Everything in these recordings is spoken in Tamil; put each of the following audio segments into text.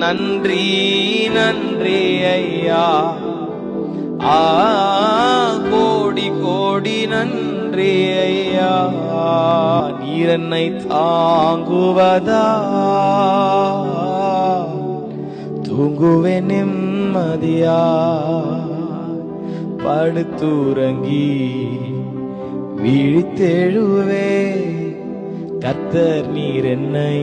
நன்றி நன்றி ஐயா, கோடி கோடி நன்றி ஐயா. நீர் என்னை தாங்குவதா, தூங்குவே நிம்மதியா, படுத்துறங்கி விழித்தெழுவே. கர்த்தர் நீர் என்னை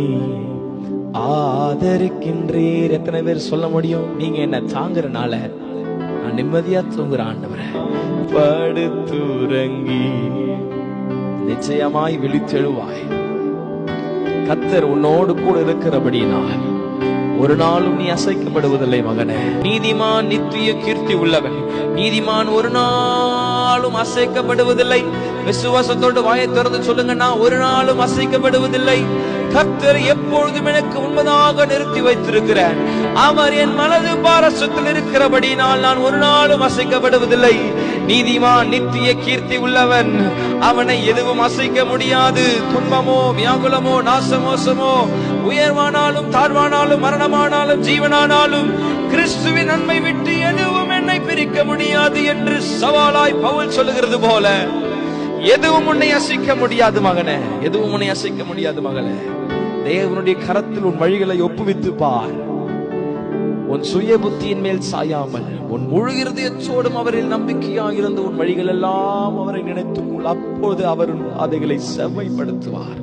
ஆதரிக்கின்றீர். எத்தனை பேர் சொல்ல முடியும், நீங்க என்ன தாங்குறனால நான் நிம்மதியா தூங்குற ஆண்டவரே. படுத்துறங்கி நிச்சயமாய் விழித்தெழுவாய். கர்த்தர் உன்னோடு கூட இருக்கிறபடினால் ஒரு நாளும் நீ அசைக்கப்படுவதில்லை மகனே. நீதிமான் நித்திய கீர்த்தி உள்ளவன். நீதிமான் ஒரு நாளும் அசைக்கப்படுவதில்லை. விசுவாசத்தோடு வாயை திறந்து சொல்லுங்க, நான் ஒரு நாளும் அசைக்கப்படுவதில்லை. கர்த்தர் எப்பொழுதும் எனக்கு உண்மையாக நிறுத்தி வைத்திருக்கிறார். அவர் என் மனது பாரசத்தில் இருக்கிறபடினால் நான் ஒரு நாளும் அசைக்கப்படுவதில்லை. நீதிமான் நித்திய கீர்த்தி உள்ளவன். அவனை எதுவும் அசைக்க முடியாது. துன்பமோ வியாகுலமோ நாசமோசமோ, உயர்வானாலும் தாழ்வானாலும் மரணமானாலும் ஜீவனானாலும் கிறிஸ்துவின் நன்மை விட்டு எதுவும் என்னை பிரிக்க முடியாது என்று சவாலாய் பவுல் சொல்லுகிறது போல, எதுவும் உன்னை அசைக்க முடியாது மகனே, எதுவும் உன்னை அசைக்க முடியாது மகளே. தேவனுடைய கரத்தில் உன் வழிகளை ஒப்புவித்து பார். உன் சுய புத்தியின் மேல் சாயாமல் உன் முழு இருதயத்தோடும் அவரில் நம்பிக்கையாக இருந்து உன் வழிகள் எல்லாம் அவரை நினைத்துக்கொள். அப்போது அவர் அதைகளை செவ்வாய்ப்படுத்துவார்.